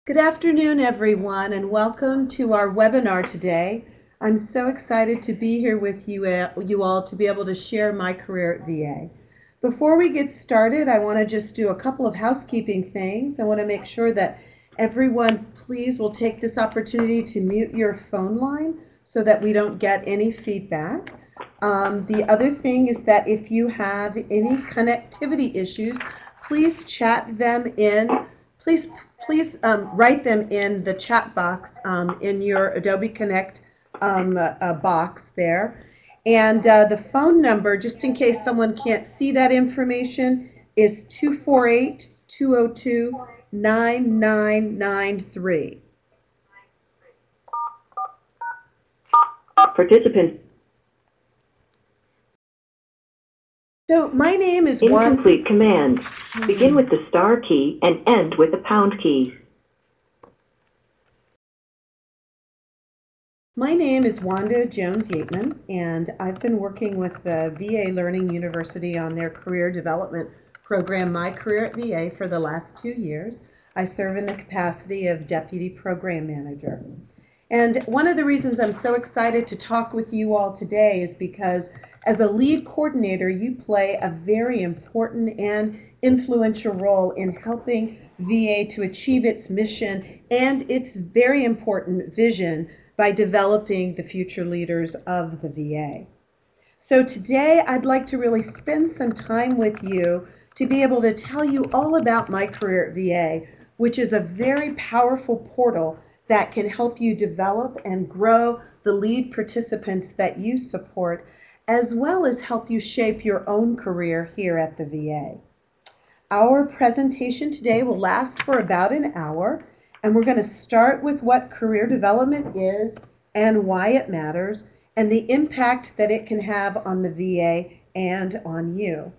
Good afternoon, everyone, and welcome to our webinar today. I'm so excited to be here with you all to be able to share my career at VA. Before we get started, I want to just do a couple of housekeeping things. I want to make sure that everyone, please, will take this opportunity to mute your phone line so that we don't get any feedback. The other thing is that if you have any connectivity issues, please chat them in. Please write them in the chat box in your Adobe Connect box there. And the phone number, just in case someone can't see that information, is 248-202-9993. Participant. So my name is Incomplete command. Begin with the star key and end with the pound key. My name is Wanda Jones-Yateman, and I've been working with the VA Learning University on their career development program, MyCareer VA, for the last 2 years. I serve in the capacity of Deputy Program Manager. And one of the reasons I'm so excited to talk with you all today is because as a lead coordinator, you play a very important and influential role in helping VA to achieve its mission and its very important vision by developing the future leaders of the VA. So today I'd like to really spend some time with you to be able to tell you all about MyCareer VA, which is a very powerful portal that can help you develop and grow the lead participants that you support, as well as help you shape your own career here at the VA. Our presentation today will last for about an hour, and we're going to start with what career development is and why it matters, and the impact that it can have on the VA and on you.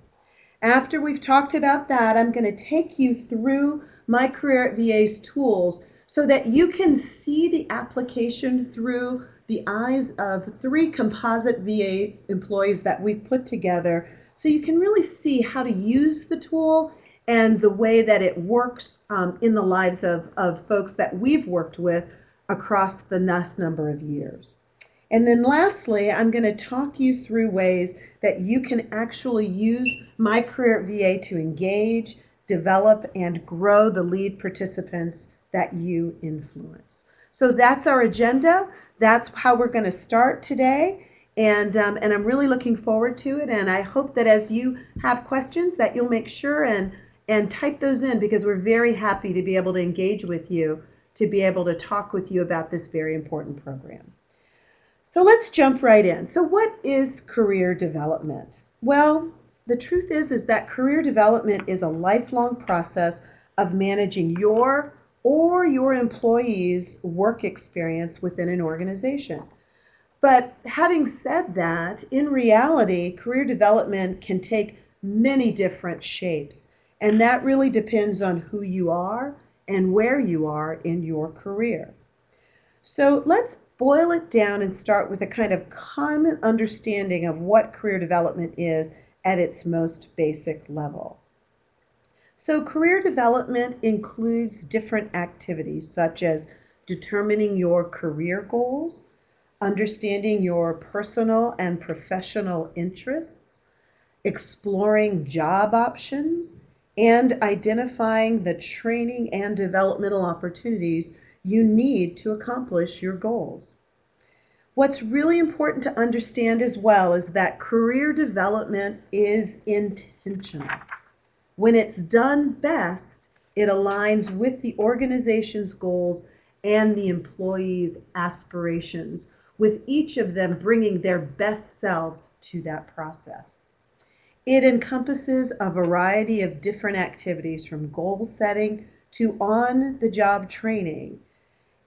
After we've talked about that, I'm going to take you through MyCareer VA's tools so that you can see the application through the eyes of 3 composite VA employees that we've put together, so you can really see how to use the tool and the way that it works in the lives of folks that we've worked with across the last number of years. And then lastly, I'm going to talk you through ways that you can actually use MyCareer VA to engage, develop, and grow the lead participants that you influence. So that's our agenda. That's how we're going to start today. And I'm really looking forward to it. And I hope that as you have questions that you'll make sure and type those in, because we're very happy to be able to engage with you, to be able to talk with you about this very important program. So let's jump right in. So what is career development? Well, the truth is that career development is a lifelong process of managing your or your employees' work experience within an organization. But having said that, in reality, career development can take many different shapes, and that really depends on who you are and where you are in your career. So let's boil it down and start with a kind of common understanding of what career development is at its most basic level. So career development includes different activities such as determining your career goals, understanding your personal and professional interests, exploring job options, and identifying the training and developmental opportunities you need to accomplish your goals. What's really important to understand as well is that career development is intentional. When it's done best, it aligns with the organization's goals and the employees' aspirations, with each of them bringing their best selves to that process. It encompasses a variety of different activities, from goal setting to on-the-job training.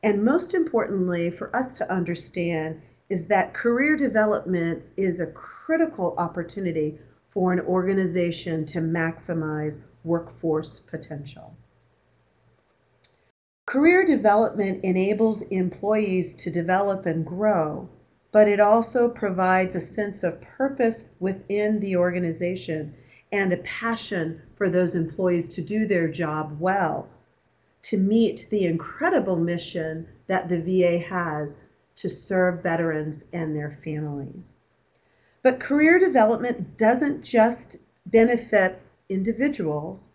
And most importantly, for us to understand is that career development is a critical opportunity for an organization to maximize workforce potential. Career development enables employees to develop and grow, but it also provides a sense of purpose within the organization and a passion for those employees to do their job well. to meet the incredible mission that the VA has to serve veterans and their families. But career development doesn't just benefit individuals.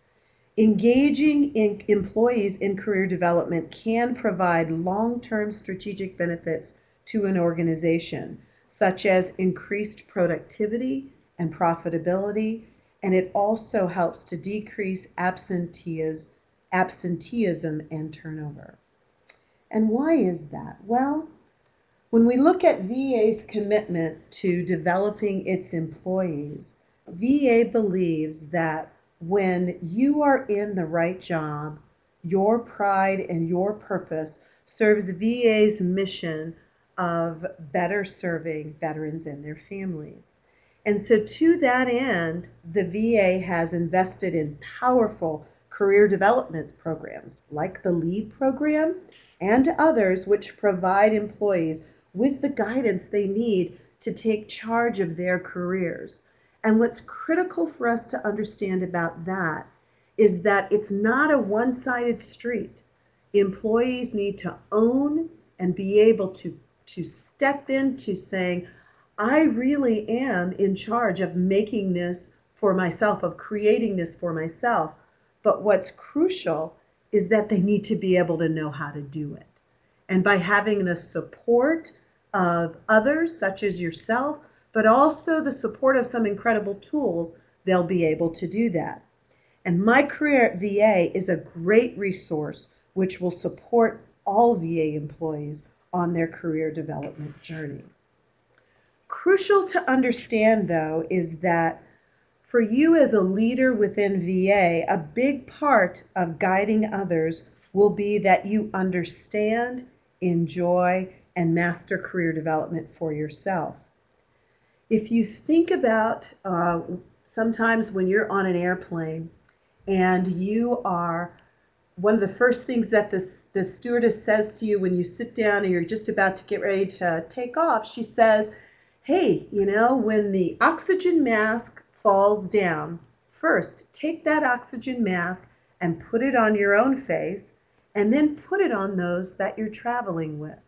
Engaging employees in career development can provide long-term strategic benefits to an organization, such as increased productivity and profitability, and it also helps to decrease absenteeism and turnover. And why is that? Well, when we look at VA's commitment to developing its employees, VA believes that when you are in the right job, your pride and your purpose serves VA's mission of better serving veterans and their families. And so to that end, the VA has invested in powerful career development programs like the LEAD program and others which provide employees with the guidance they need to take charge of their careers. And what's critical for us to understand about that is that it's not a one-sided street. Employees need to own and be able to step into saying, I really am in charge of making this for myself, of creating this for myself. But what's crucial is that they need to be able to know how to do it. And by having the support of others, such as yourself, but also the support of some incredible tools, they'll be able to do that. And MyCareerVA is a great resource which will support all VA employees on their career development journey. Crucial to understand, though, is that for you as a leader within VA, a big part of guiding others will be that you understand, enjoy, and master career development for yourself. If you think about sometimes when you're on an airplane and you are, one of the first things that the stewardess says to you when you sit down and you're just about to get ready to take off, she says, hey, you know, when the oxygen mask falls down, first take that oxygen mask and put it on your own face and then put it on those that you're traveling with.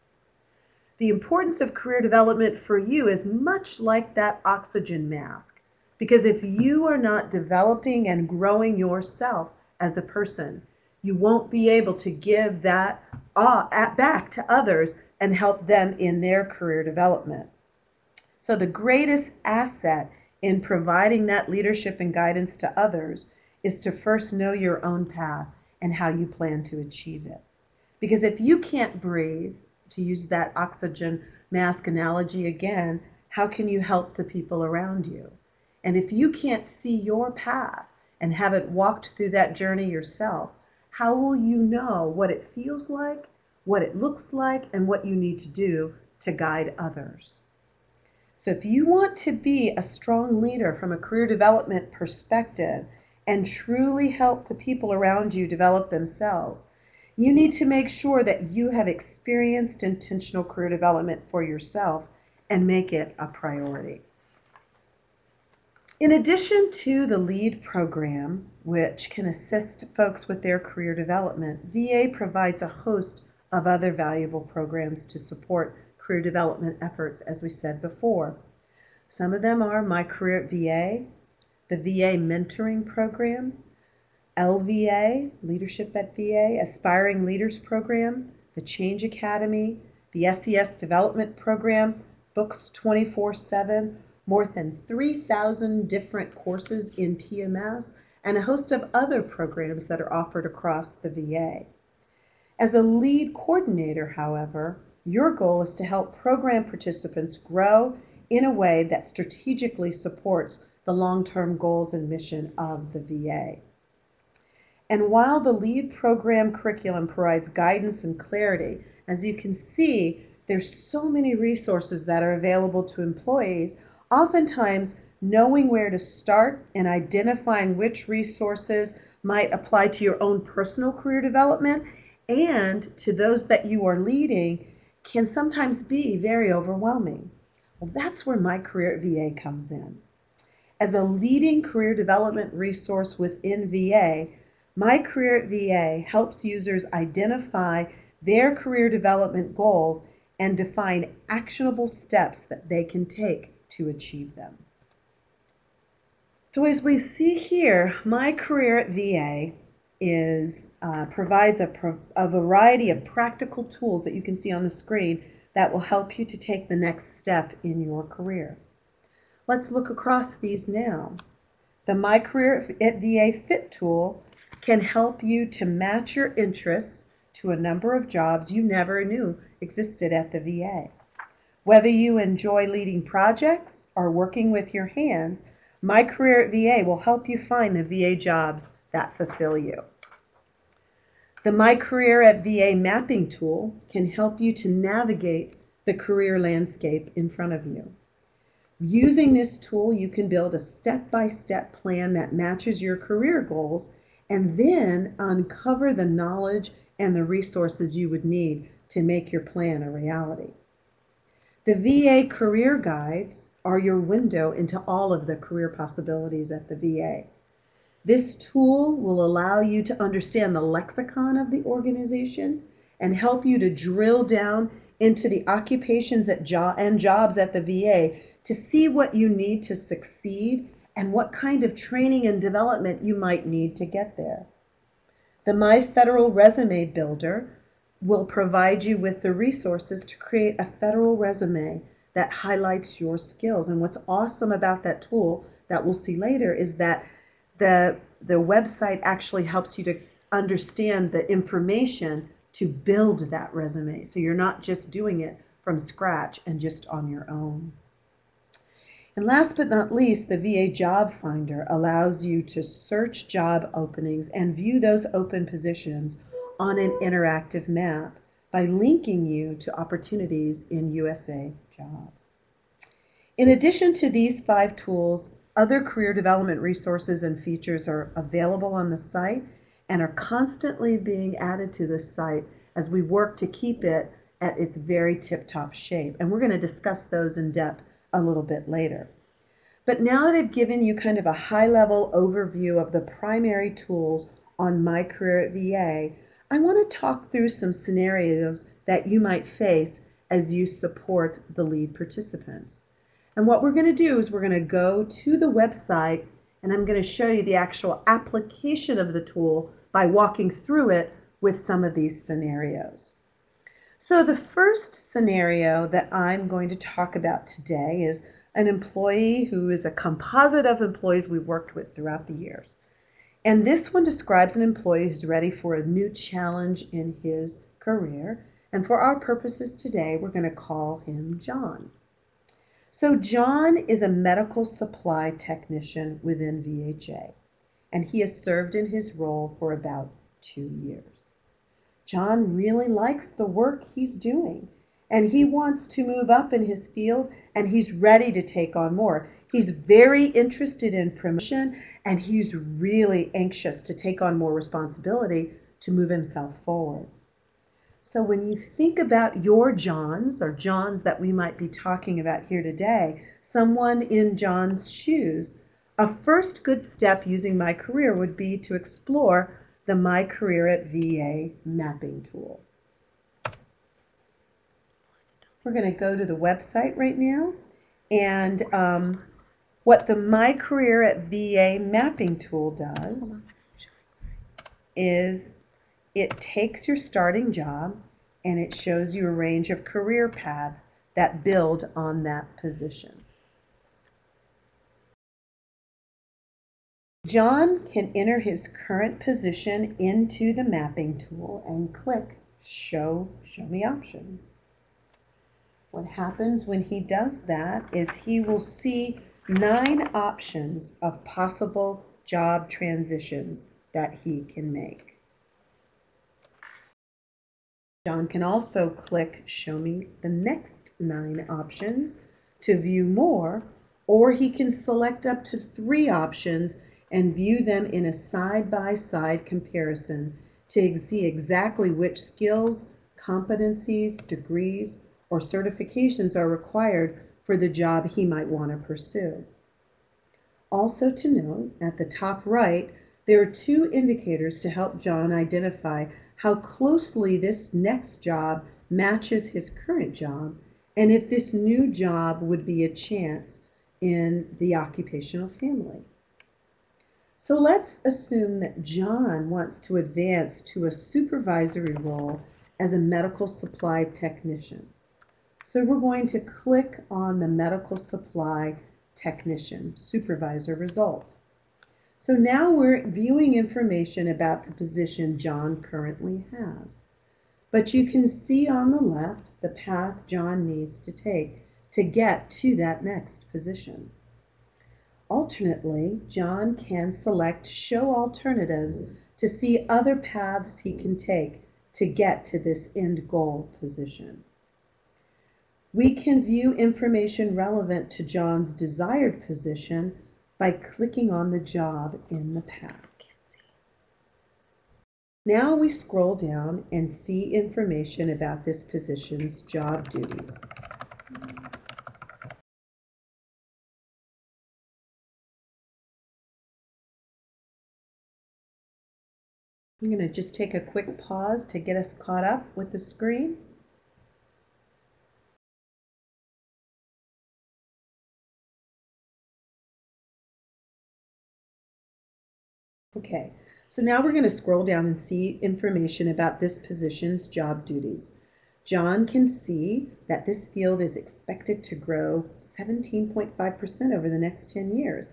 The importance of career development for you is much like that oxygen mask, because if you are not developing and growing yourself as a person, you won't be able to give that back to others and help them in their career development. So the greatest asset in providing that leadership and guidance to others is to first know your own path and how you plan to achieve it. Because if you can't breathe, to use that oxygen mask analogy again, how can you help the people around you? And if you can't see your path and haven't walked through that journey yourself, how will you know what it feels like, what it looks like, and what you need to do to guide others? So if you want to be a strong leader from a career development perspective and truly help the people around you develop themselves, you need to make sure that you have experienced intentional career development for yourself and make it a priority. In addition to the LEAD program, which can assist folks with their career development, VA provides a host of other valuable programs to support career development efforts, as we said before. Some of them are MyCareerVA, the VA Mentoring Program, LVA, Leadership at VA, Aspiring Leaders Program, the Change Academy, the SES Development Program, Books 24/7, more than 3,000 different courses in TMS, and a host of other programs that are offered across the VA. As a lead coordinator, however, your goal is to help program participants grow in a way that strategically supports the long-term goals and mission of the VA. And while the LEAD program curriculum provides guidance and clarity, as you can see, there's so many resources that are available to employees. Oftentimes, knowing where to start and identifying which resources might apply to your own personal career development and to those that you are leading can sometimes be very overwhelming. Well, that's where MyCareerVA comes in. As a leading career development resource within VA, MyCareerVA helps users identify their career development goals and define actionable steps that they can take to achieve them. So as we see here, MyCareerVA provides a variety of practical tools that you can see on the screen that will help you to take the next step in your career. Let's look across these now. The MyCareerVA Fit tool can help you to match your interests to a number of jobs you never knew existed at the VA. Whether you enjoy leading projects or working with your hands, MyCareerVA will help you find the VA jobs that fulfill you. The MyCareerVA mapping tool can help you to navigate the career landscape in front of you. Using this tool, you can build a step-by-step plan that matches your career goals and then uncover the knowledge and the resources you would need to make your plan a reality. The VA career guides are your window into all of the career possibilities at the VA. This tool will allow you to understand the lexicon of the organization and help you to drill down into the occupations and jobs at the VA to see what you need to succeed and what kind of training and development you might need to get there. The My Federal Resume Builder will provide you with the resources to create a federal resume that highlights your skills. And what's awesome about that tool that we'll see later is that the website actually helps you to understand the information to build that resume. So you're not just doing it from scratch and just on your own. And last but not least, the VA Job Finder allows you to search job openings and view those open positions on an interactive map by linking you to opportunities in USA Jobs. In addition to these 5 tools, other career development resources and features are available on the site and are constantly being added to the site as we work to keep it at its very tip-top shape. And we're going to discuss those in depth a little bit later. But now that I've given you kind of a high-level overview of the primary tools on MyCareerVA, I want to talk through some scenarios that you might face as you support the lead participants. And what we're going to do is we're going to go to the website and I'm going to show you the actual application of the tool by walking through it with some of these scenarios. So the first scenario that I'm going to talk about today is an employee who is a composite of employees we've worked with throughout the years. And this one describes an employee who's ready for a new challenge in his career. And for our purposes today, we're going to call him John. So John is a medical supply technician within VHA, and he has served in his role for about 2 years. John really likes the work he's doing, and he wants to move up in his field, and he's ready to take on more. He's very interested in promotion, and he's really anxious to take on more responsibility to move himself forward. So when you think about your Johns, or Johns that we might be talking about here today, someone in John's shoes, a first good step using MyCareer would be to explore the MyCareerVA mapping tool. We're going to go to the website right now, and what the MyCareerVA mapping tool does is it takes your starting job and it shows you a range of career paths that build on that position. John can enter his current position into the mapping tool and click Show Me Options. What happens when he does that is he will see 9 options of possible job transitions that he can make. John can also click Show Me the next 9 options to view more, or he can select up to 3 options and view them in a side-by-side comparison to see exactly which skills, competencies, degrees, or certifications are required for the job he might want to pursue. Also to note, at the top right, There are two indicators to help John identify how closely this next job matches his current job and if this new job would be a chance in the occupational family. So let's assume that John wants to advance to a supervisory role as a medical supply technician. So we're going to click on the medical supply technician supervisor result. So now we're viewing information about the position John currently has. But you can see on the left the path John needs to take to get to that next position. Alternately, John can select Show Alternatives to see other paths he can take to get to this end goal position. We can view information relevant to John's desired position by clicking on the job in the path. Now we scroll down and see information about this position's job duties. I'm going to just take a quick pause to get us caught up with the screen. Okay, so now we're going to scroll down and see information about this position's job duties. John can see that this field is expected to grow 17.5% over the next 10 years.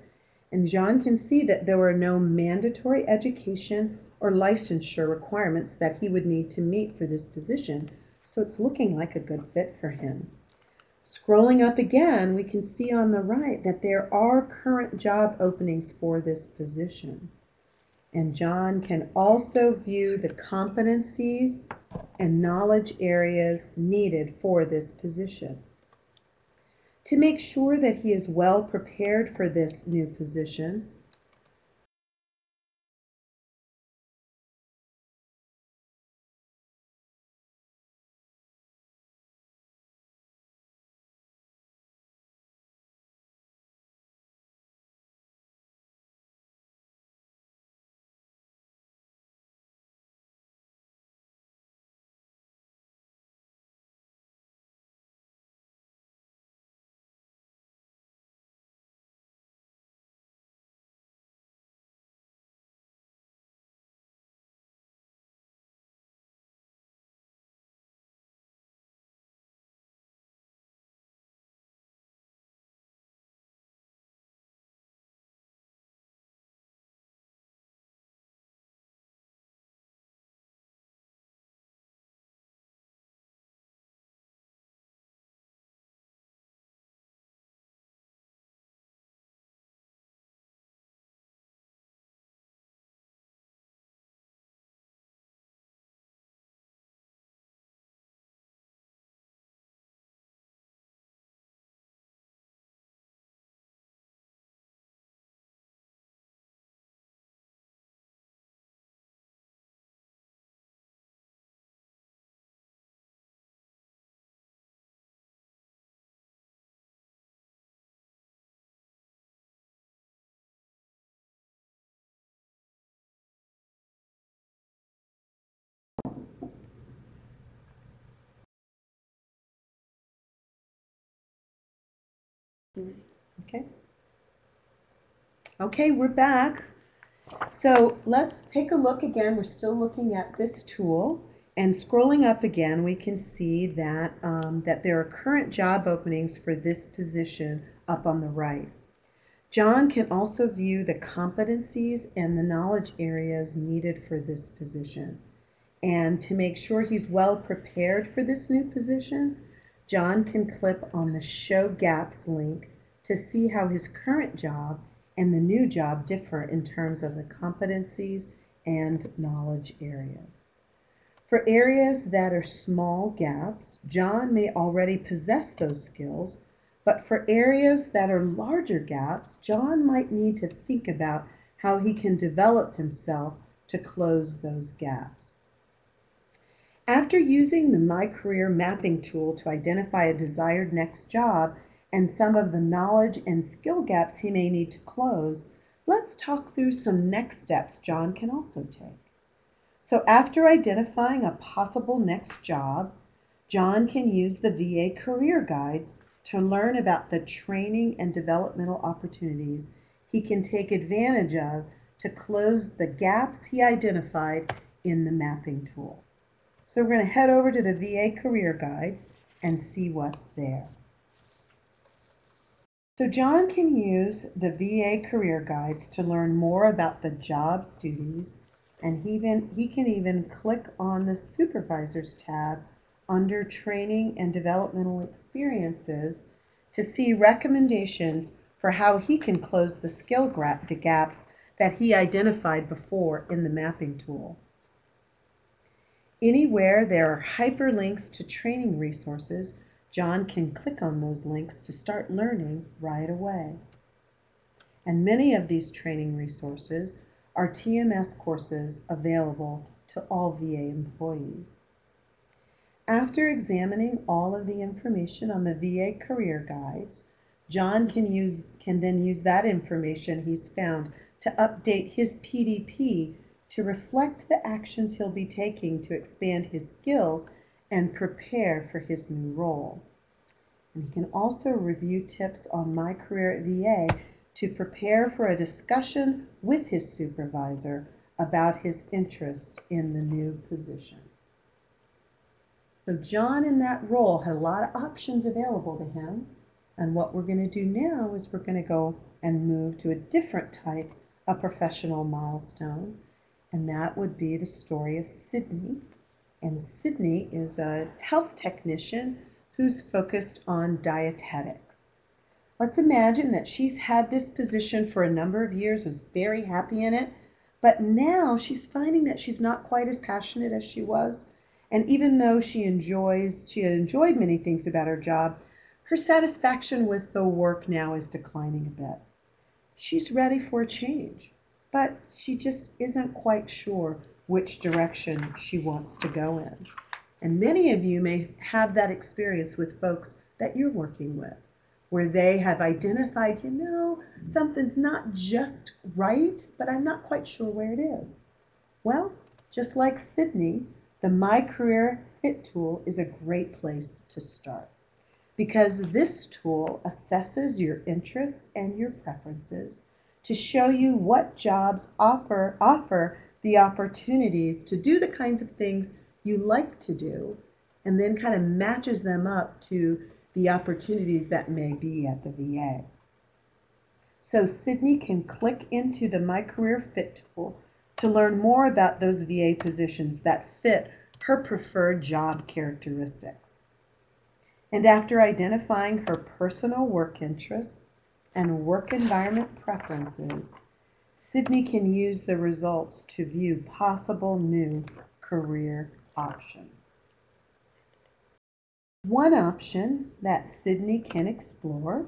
And John can see that there are no mandatory education or licensure requirements that he would need to meet for this position, so it's looking like a good fit for him. Scrolling up again, we can see on the right that there are current job openings for this position. And John can also view the competencies and knowledge areas needed for this position. To make sure that he is well prepared for this new position, Okay, we're back. So let's take a look again. We're still looking at this tool, and scrolling up again, we can see that, that there are current job openings for this position up on the right. John can also view the competencies and the knowledge areas needed for this position. And to make sure he's well prepared for this new position, John can click on the Show Gaps link to see how his current job and the new job differ in terms of the competencies and knowledge areas. For areas that are small gaps, John may already possess those skills, but for areas that are larger gaps, John might need to think about how he can develop himself to close those gaps. After using the MyCareer mapping tool to identify a desired next job and some of the knowledge and skill gaps he may need to close, let's talk through some next steps John can also take. So after identifying a possible next job, John can use the VA career guides to learn about the training and developmental opportunities he can take advantage of to close the gaps he identified in the mapping tool. So we're going to head over to the VA career guides and see what's there. So John can use the VA career guides to learn more about the job's duties, and he can even click on the Supervisors tab under Training and Developmental Experiences to see recommendations for how he can close the skill gaps that he identified before in the mapping tool. Anywhere there are hyperlinks to training resources, John can click on those links to start learning right away. And many of these training resources are TMS courses available to all VA employees. After examining all of the information on the VA career guides, John can then use that information he's found to update his PDP to reflect the actions he'll be taking to expand his skills and prepare for his new role. And he can also review tips on MyCareerVA to prepare for a discussion with his supervisor about his interest in the new position. So John in that role had a lot of options available to him, and what we're going to do now is we're going to go and move to a different type of professional milestone, and that would be the story of Sydney. And Sydney is a health technician who's focused on dietetics. Let's imagine that she's had this position for a number of years, was very happy in it, but now she's finding that she's not quite as passionate as she was. And even though she had enjoyed many things about her job, her satisfaction with the work now is declining a bit. She's ready for a change, but she just isn't quite sure which direction she wants to go in. And many of you may have that experience with folks that you're working with, where they have identified, something's not just right, but I'm not quite sure where it is. Well, just like Sydney, the MyCareer Fit tool is a great place to start, because this tool assesses your interests and your preferences to show you what jobs offer the opportunities to do the kinds of things you like to do, and then kind of matches them up to the opportunities that may be at the VA. So Sydney can click into the MyCareer Fit tool to learn more about those VA positions that fit her preferred job characteristics. And after identifying her personal work interests and work environment preferences, Sydney can use the results to view possible new career options. One option that Sydney can explore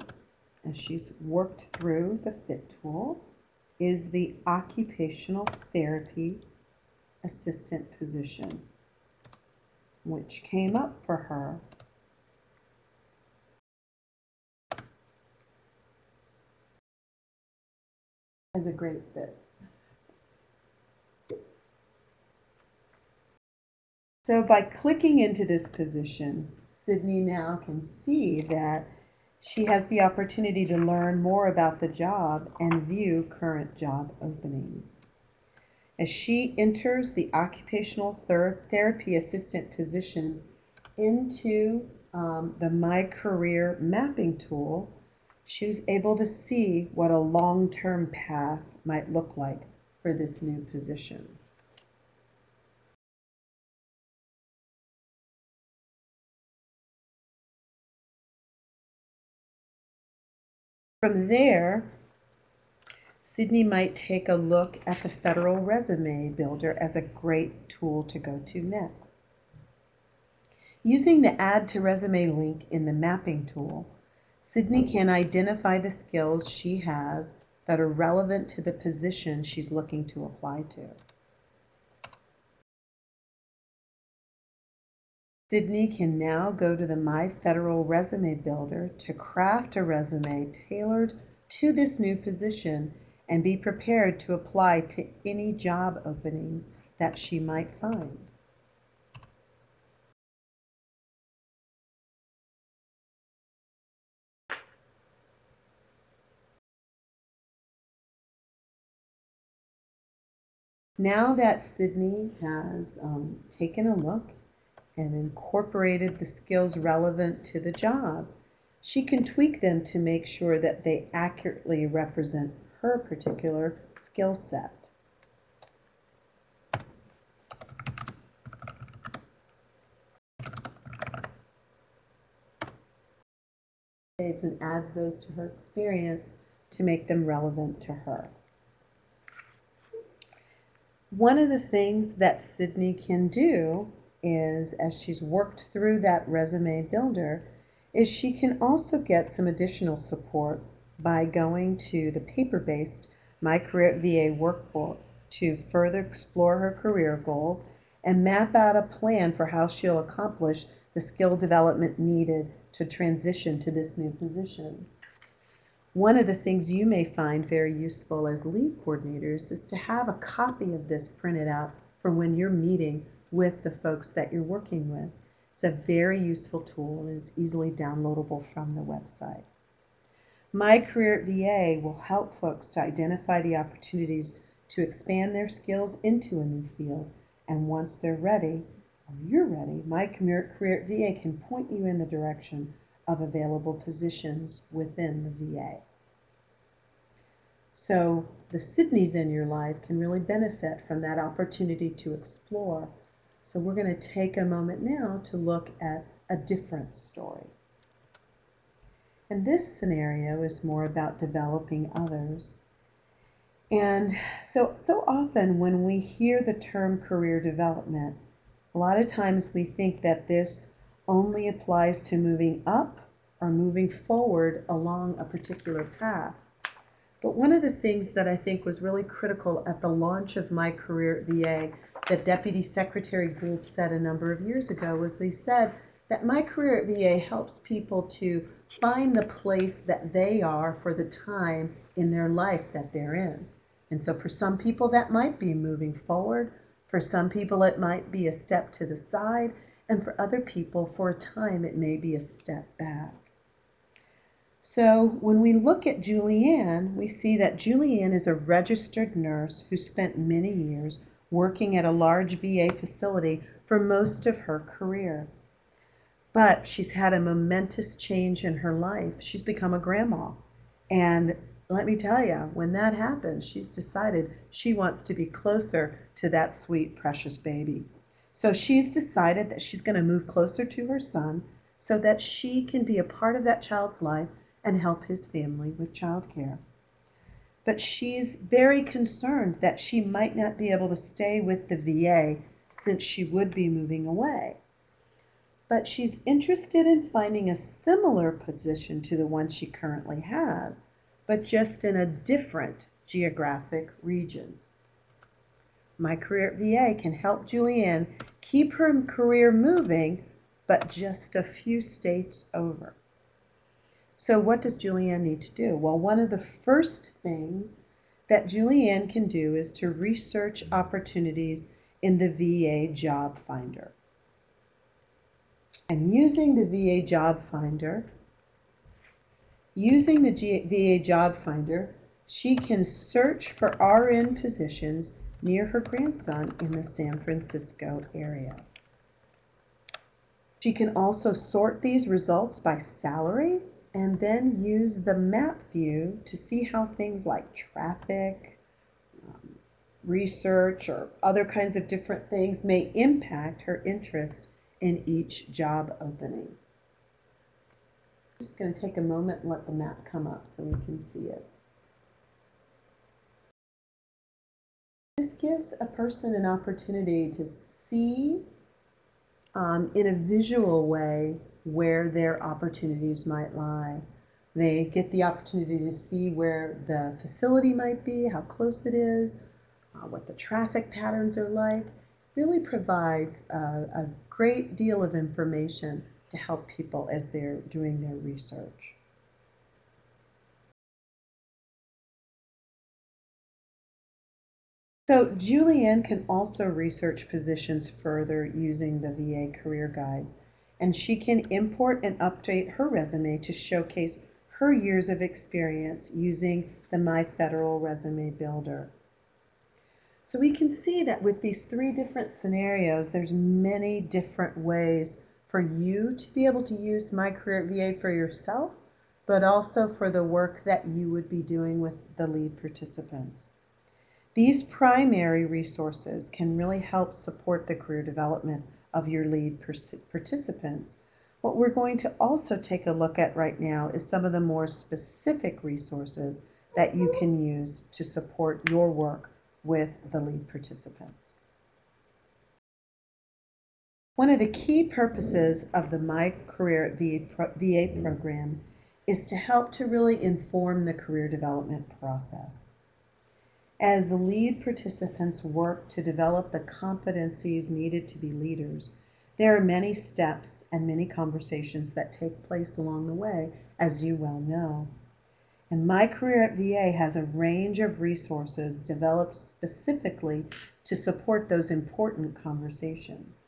as she's worked through the Fit tool is the occupational therapy assistant position, which came up for her as a great fit. So by clicking into this position, Sydney now can see that she has the opportunity to learn more about the job and view current job openings. As she enters the occupational therapy assistant position into the MyCareer mapping tool, she's able to see what a long-term path might look like for this new position. From there, Sydney might take a look at the Federal Resume Builder as a great tool to go to next. Using the Add to Resume link in the mapping tool, Sydney can identify the skills she has that are relevant to the position she's looking to apply to. Sydney can now go to the My Federal Resume Builder to craft a resume tailored to this new position and be prepared to apply to any job openings that she might find. Now that Sydney has taken a look and incorporated the skills relevant to the job, she can tweak them to make sure that they accurately represent her particular skill set. And adds those to her experience to make them relevant to her. One of the things that Sydney can do is, as she's worked through that resume builder, is she can also get some additional support by going to the paper-based MyCareerVA workbook to further explore her career goals and map out a plan for how she'll accomplish the skill development needed to transition to this new position. One of the things you may find very useful as lead coordinators is to have a copy of this printed out for when you're meeting with the folks that you're working with. It's a very useful tool and it's easily downloadable from the website. MyCareerVA will help folks to identify the opportunities to expand their skills into a new field, and once they're ready, or you're ready, MyCareerVA can point you in the direction of available positions within the VA. So the Sydneys in your life can really benefit from that opportunity to explore. So we're going to take a moment now to look at a different story. And this scenario is more about developing others. And so often when we hear the term career development, a lot of times we think that this only applies to moving up or moving forward along a particular path. But one of the things that I think was really critical at the launch of MyCareerVA that Deputy Secretary Gould said a number of years ago was they said that MyCareerVA helps people to find the place that they are for the time in their life that they're in. And so for some people that might be moving forward, for some people it might be a step to the side, and for other people for a time it may be a step back. So when we look at Julianne, we see that Julianne is a registered nurse who spent many years working at a large VA facility for most of her career. But she's had a momentous change in her life. She's become a grandma. And let me tell you, when that happens, she's decided she wants to be closer to that sweet, precious baby. So she's decided that she's going to move closer to her son so that she can be a part of that child's life and help his family with childcare. But she's very concerned that she might not be able to stay with the VA since she would be moving away. But she's interested in finding a similar position to the one she currently has, but just in a different geographic region. MyCareerVA can help Julianne keep her career moving, but just a few states over. So what does Julianne need to do? Well, one of the first things that Julianne can do is to research opportunities in the VA Job Finder. And using the VA Job Finder, she can search for RN positions near her grandson in the San Francisco area. She can also sort these results by salary and then use the map view to see how things like traffic, research, or other kinds of different things may impact her interest in each job opening. I'm just going to take a moment and let the map come up so we can see it. This gives a person an opportunity to see in a visual way where their opportunities might lie. They get the opportunity to see where the facility might be, how close it is, what the traffic patterns are like. Really provides a great deal of information to help people as they're doing their research. So Julianne can also research positions further using the VA career guides, and she can import and update her resume to showcase her years of experience using the My Federal Resume Builder. So we can see that with these three different scenarios, there's many different ways for you to be able to use MyCareerVA for yourself, but also for the work that you would be doing with the lead participants. These primary resources can really help support the career development of your lead participants. What we're going to also take a look at right now is some of the more specific resources that you can use to support your work with the lead participants. One of the key purposes of the MyCareerVA program is to help to really inform the career development process. As lead participants work to develop the competencies needed to be leaders, there are many steps and many conversations that take place along the way, as you well know. And MyCareerVA has a range of resources developed specifically to support those important conversations.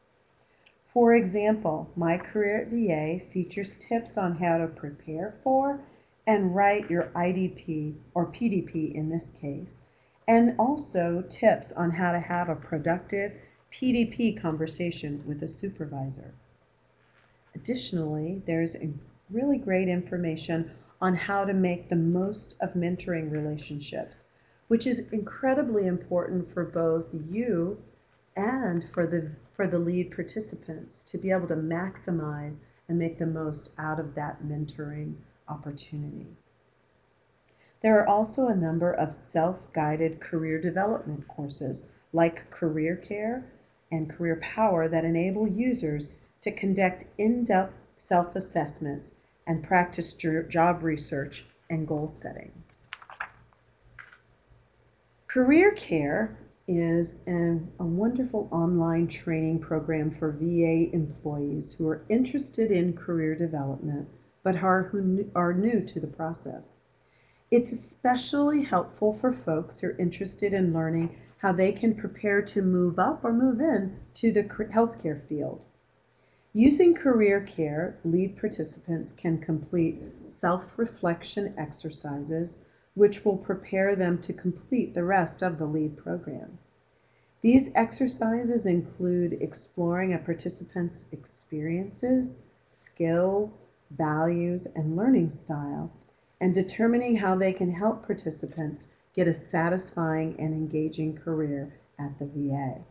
For example, MyCareerVA features tips on how to prepare for and write your IDP, or PDP in this case, and also tips on how to have a productive PDP conversation with a supervisor. Additionally, there's really great information on how to make the most of mentoring relationships, which is incredibly important for both you and for the lead participants to be able to maximize and make the most out of that mentoring opportunity. There are also a number of self-guided career development courses like Career Care and Career Power that enable users to conduct in-depth self-assessments and practice job research and goal setting. Career Care is a wonderful online training program for VA employees who are interested in career development but are new to the process. It's especially helpful for folks who are interested in learning how they can prepare to move up or move in to the healthcare field. Using Career Care, lead participants can complete self-reflection exercises, which will prepare them to complete the rest of the lead program. These exercises include exploring a participant's experiences, skills, values, and learning style, and determining how they can help participants get a satisfying and engaging career at the VA.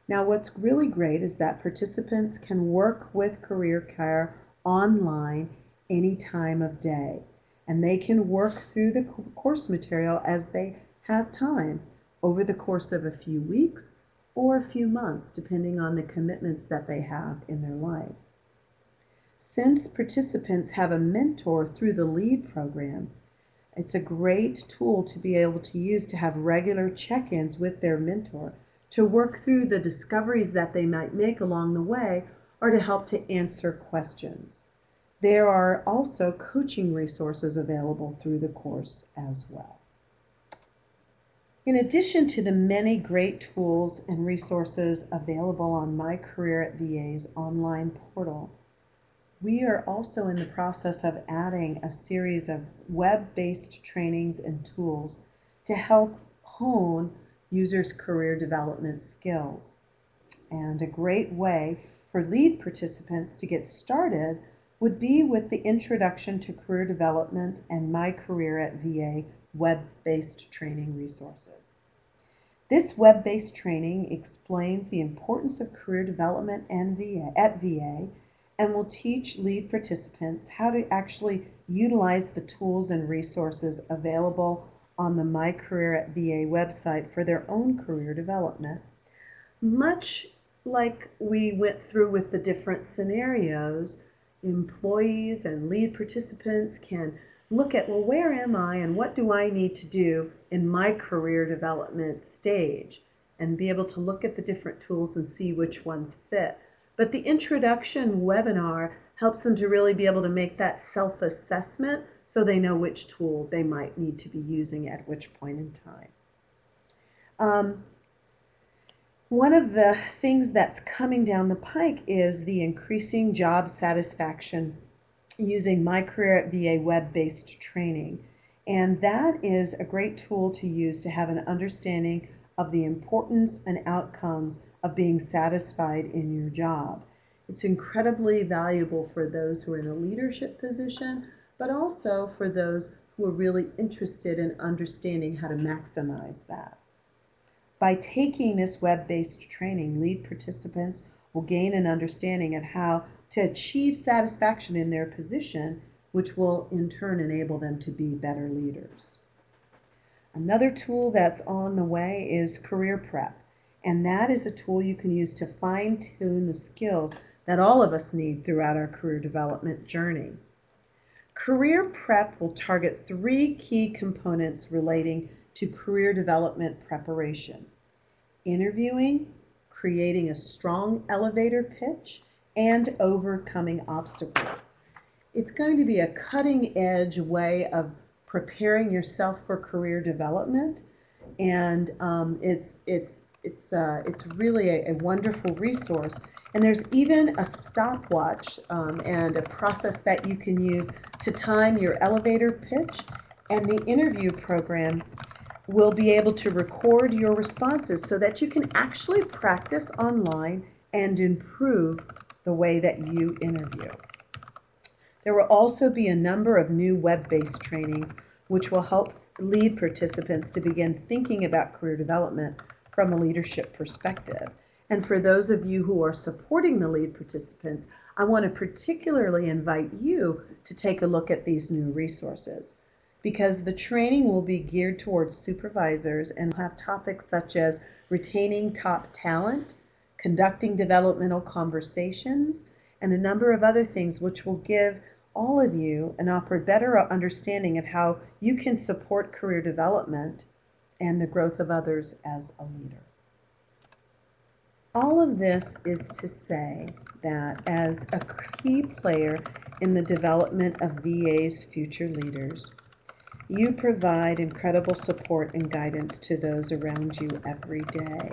Now, what's really great is that participants can work with Career Care online any time of day, and they can work through the course material as they have time over the course of a few weeks or a few months, depending on the commitments that they have in their life. Since participants have a mentor through the LEAD program, it's a great tool to be able to use to have regular check-ins with their mentor to work through the discoveries that they might make along the way or to help to answer questions. There are also coaching resources available through the course as well. In addition to the many great tools and resources available on MyCareerVA's online portal, we are also in the process of adding a series of web-based trainings and tools to help hone users' career development skills. And a great way for lead participants to get started would be with the Introduction to Career Development and MyCareerVA web-based training resources. This web-based training explains the importance of career development at VA and will teach lead participants how to actually utilize the tools and resources available on the MyCareerVA website for their own career development. Much like we went through with the different scenarios, employees and lead participants can look at, well, where am I and what do I need to do in my career development stage, and be able to look at the different tools and see which ones fit. But the introduction webinar helps them to really be able to make that self-assessment so they know which tool they might need to be using at which point in time. One of the things that's coming down the pike is the increasing job satisfaction using MyCareerVA web-based training. And that is a great tool to use to have an understanding of the importance and outcomes of being satisfied in your job. It's incredibly valuable for those who are in a leadership position, but also for those who are really interested in understanding how to maximize that. By taking this web-based training, lead participants will gain an understanding of how to achieve satisfaction in their position, which will in turn enable them to be better leaders. Another tool that's on the way is Career Prep, and that is a tool you can use to fine-tune the skills that all of us need throughout our career development journey. Career Prep will target 3 key components relating to career development preparation: interviewing, creating a strong elevator pitch, and overcoming obstacles. It's going to be a cutting-edge way of preparing yourself for career development, and it's really a wonderful resource. And there's even a stopwatch and a process that you can use to time your elevator pitch, and the interview program will be able to record your responses so that you can actually practice online and improve the way that you interview. There will also be a number of new web-based trainings which will help lead participants to begin thinking about career development from a leadership perspective. And for those of you who are supporting the lead participants, I want to particularly invite you to take a look at these new resources, because the training will be geared towards supervisors and have topics such as retaining top talent, conducting developmental conversations, and a number of other things which will give all of you a better understanding of how you can support career development and the growth of others as a leader. All of this is to say that as a key player in the development of VA's future leaders, you provide incredible support and guidance to those around you every day.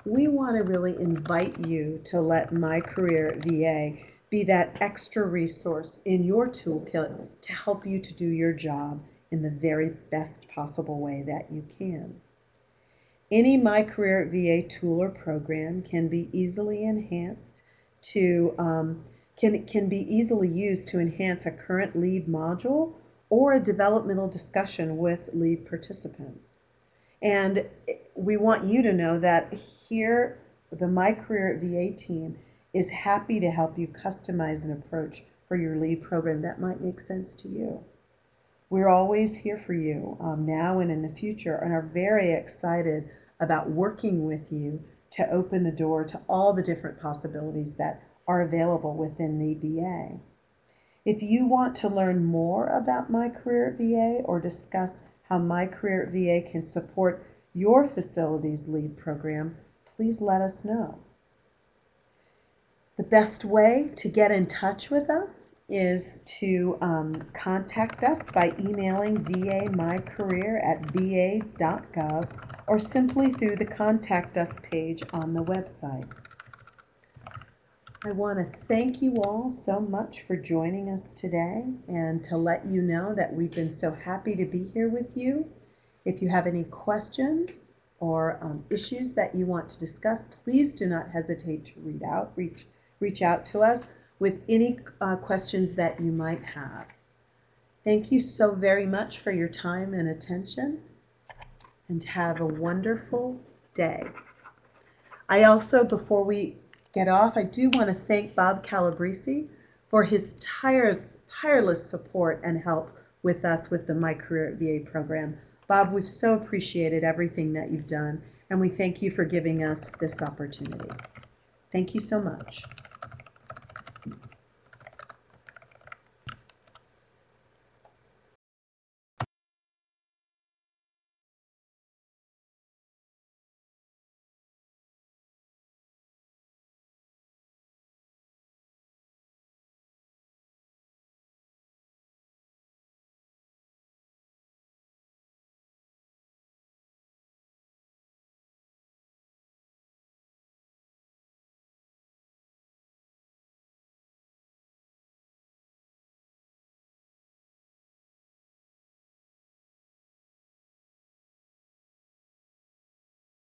We want to really invite you to let MyCareerVA be that extra resource in your toolkit to help you to do your job in the very best possible way that you can. Any MyCareerVA tool or program can be easily enhanced to can be easily used to enhance a current lead module or a developmental discussion with lead participants. And we want you to know that here the MyCareerVA team is happy to help you customize an approach for your lead program that might make sense to you. We're always here for you now and in the future, and are very excited about working with you to open the door to all the different possibilities that are available within the VA. If you want to learn more about MyCareerVA or discuss how MyCareerVA can support your facility's lead program, please let us know. The best way to get in touch with us is to contact us by emailing vamycareer@va.gov or simply through the Contact Us page on the website. I want to thank you all so much for joining us today, and to let you know that we've been so happy to be here with you. If you have any questions or issues that you want to discuss, please do not hesitate to reach out to us with any questions that you might have. Thank you so very much for your time and attention, and have a wonderful day. I also, before we get off, I do want to thank Bob Calabrese for his tireless support and help with us with the MyCareerVA program. Bob, we've so appreciated everything that you've done, and we thank you for giving us this opportunity. Thank you so much.